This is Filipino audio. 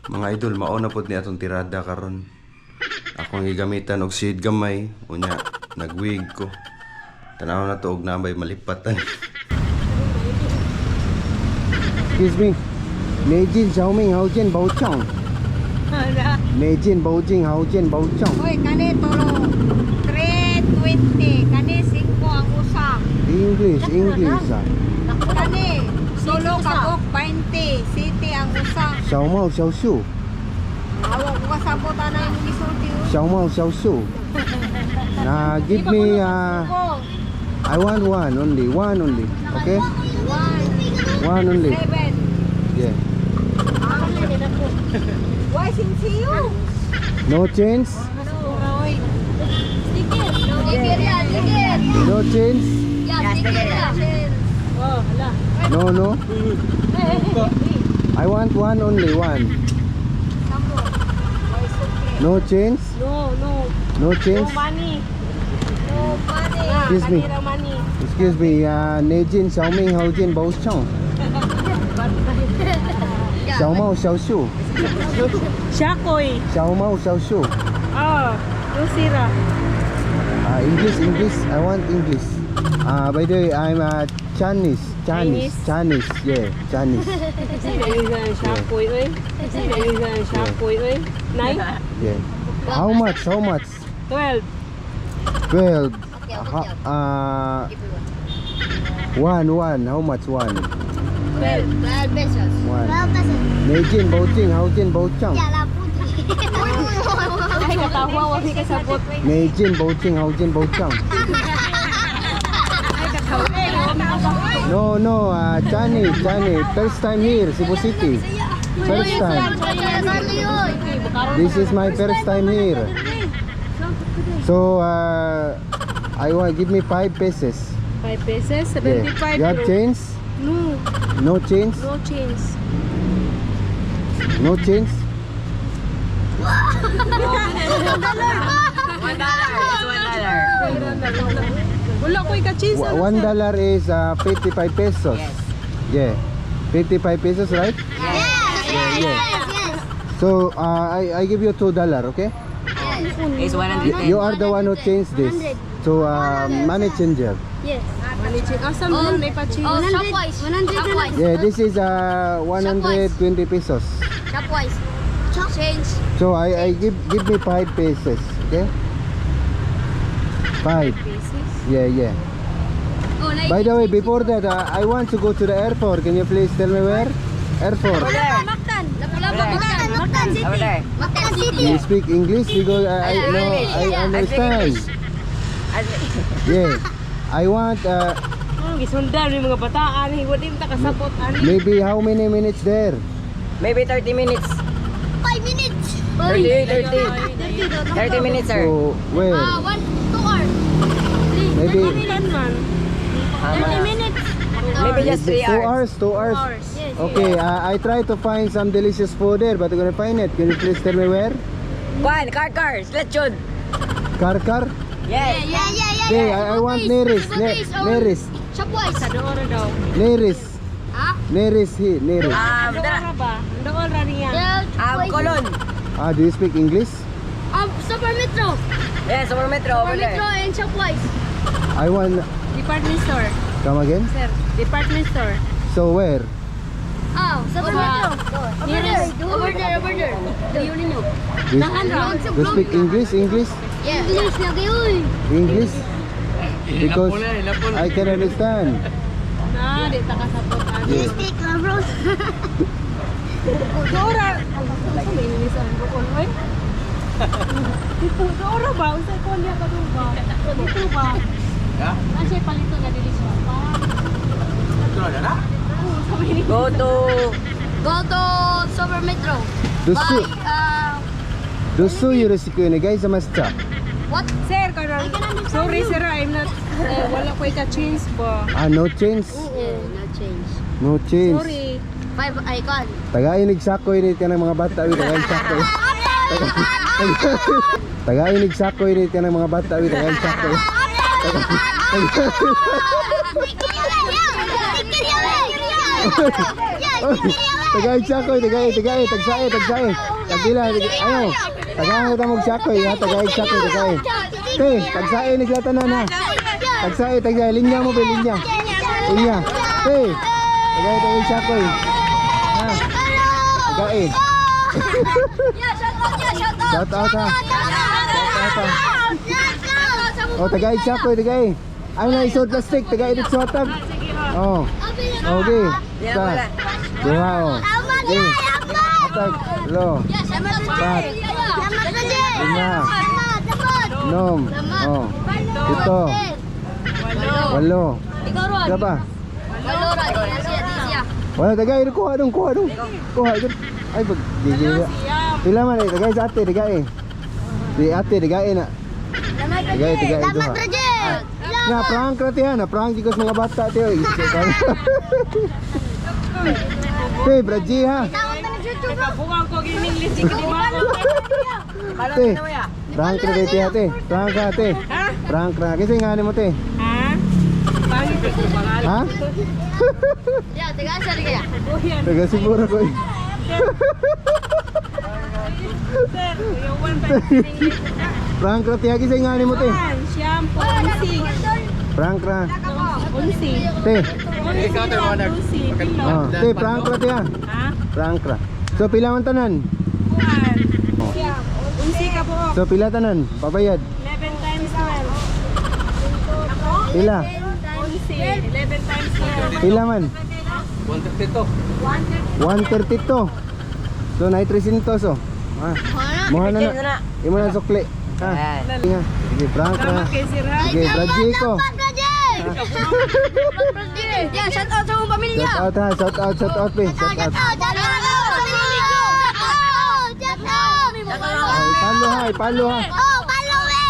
Mga idol, mauna pod ni atong tirada karon. Akong gigamitan og seed gamay, unya nagwig ko. Tanaw na to og nambay malipatan. Excuse me. Nejin Xiaoming Haojian Baochang. Nejin Baojing Haojian Baochang. Hoy, kani tolo 320, kani 5 ang usang. English ah. Kani solo kabok 20, city ang usang. Xiaomao Xiaoshu. Awak ko kasabot ana imong gisulti. Xiaomao Xiaoshu. Give me I want one only. Okay? One only. 7. Yeah. Why sincere? No change? No change? No. I want one only, one. No change? No change? No money. Excuse me, Nejin Xiaoming Haojian Baochang. Xiaomao Xiaoshu. Siakoy. Xiaomao Xiaoshu. Oh, Lucira. English. I want English. By the way, I'm Chinese. Yeah, Chinese. Siakoy, oy. Siakoy, oy. Nine? Yeah. How much? 12. 12. One. How much one? 12 pesos. One. Nejin Baojing Haojian Baochang. Ay, natawa, wali ka sabot. Nejin Baojing Haojian Baochang. No, Chinese. First time here, Cebu City. First time. This is my first time here. So, I want give me 5 pesos. 5 pesos, Yeah. 75. You have change? No. No change? No change. No change? Wala ko ika-cheese. $1 is 55 pesos. Yeah. 55 pesos, right? Yes. So, I give you $2, okay? It's 110. You are the one who changed this. So, money changer. Yes. Asam doon may pa-cheese. Oh, shopwise. 100. Yeah, this is 120 pesos. Shopwise. Change. So, I give me 5 pesos, okay? 5. Yeah. Oh, like By the way, before that, I want to go to the airport. Can you please tell me where? Airport. Mactan. Mactan City. Over there. Mactan City. You speak English because I understand. Yeah. I want Gisundan yung mga bataan. Hiwad yung takasabot. maybe how many minutes there? Maybe 30 minutes. 5 minutes. 30 minutes, sir. So, where? 2 hours. Maybe Ilan man? 30 minutes. Maybe just 3 hours. 2 hours? Yes. Okay, I try to find some delicious food there, but I'm gonna find it. Can you please tell me where? One, car, lechon. Car? Yes. Yeah. Okay, I want nearest. Shopwise. Sa doon daw. Nearest here, nearest. Doon ba? Doon ra niya. Colon. Do you speak English? Super Metro. Yes, over metro, over there. And Shopwise. I want, Department store. come again? Sir, department store. So where? Super Metro. Over there. Do you know? Do you speak English? Yeah. English lagi uy. English? Because I can understand. Na, di takasabot. Yeah. Speak bro. Dora. Sa may inisan ko kon oy. Dito Dora ba? Unsay ko niya kadung ba? Dito ba? Ya. Nasa palito na dili siya pa. Go to Super Metro. Dosu yoroshiku onegai shimasu. What? Sir, karon. Sorry sir, I'm not wala ko ika-change ba. No change? Yeah, no change. No change. Sorry. 5 icon. Tagainig sakoy ni kanang mga bata wi tagain sakoy. Tagainig sakoy ni kanang mga bata wi tagain sakoy. Yeah. Tagay siakoy, tagay, tagsae. Tagdila, ayaw. Tagay ta mong siakoy ha, tagay siakoy, tagay. Te, tagsae ni sila tanan ha. Tagsae, linya mo be, linya. Linya. Te, tagay siakoy. Ha. Tagay. Shout out ha. Oh, tagay siakoy, tagay. Ay na isod plastic, tagay dit sa hatag. Oh. Okay. Sa. Diha oh. Okay. Hatag. Lo. Pat. Lima. Nom. Oh. Ito. Walo. Ika ba? Wala tagay, kuha dong. Kuha. Ay pag gigil. Pila man eh, tagay sa ate, tagay. Di ate, tagay na. Tagay duha. Na prank rati ha, na prank jigos mga bata tiyo. Te, Braji ha. Buwang ko gining lisik di ba? Te, prank rati tiyo te. Prank ha te. Prank ra. Kasi nga mo te. Ha? Pangit ko pangalan. Ha? Ya, tiga sa liga. Taga siguro ko eh. Sir, yung one time Prank rati ha, kasi nga mo te. shampoo, unsay. Prank ra. Unsay. Te. Unsay. Oh, te, prank rati ha. Ha? Prank ra. So pila man tanan? Kuan. Unsay ka po. So pila tanan? Pabayad. 11 times 12. Pila? Unsay. 11 times 12. Pila man? 132. 132. So na 300 so. Ah. Mohon na na. Imo na sukli. Ha. Nga. Sige, prank ra. Salamat kay Sir ha. Sige, Braji ko. Ya, shout out sa mong pamilya. Shout out pe. Shout out. Ay, palo ha. Oh, palo eh.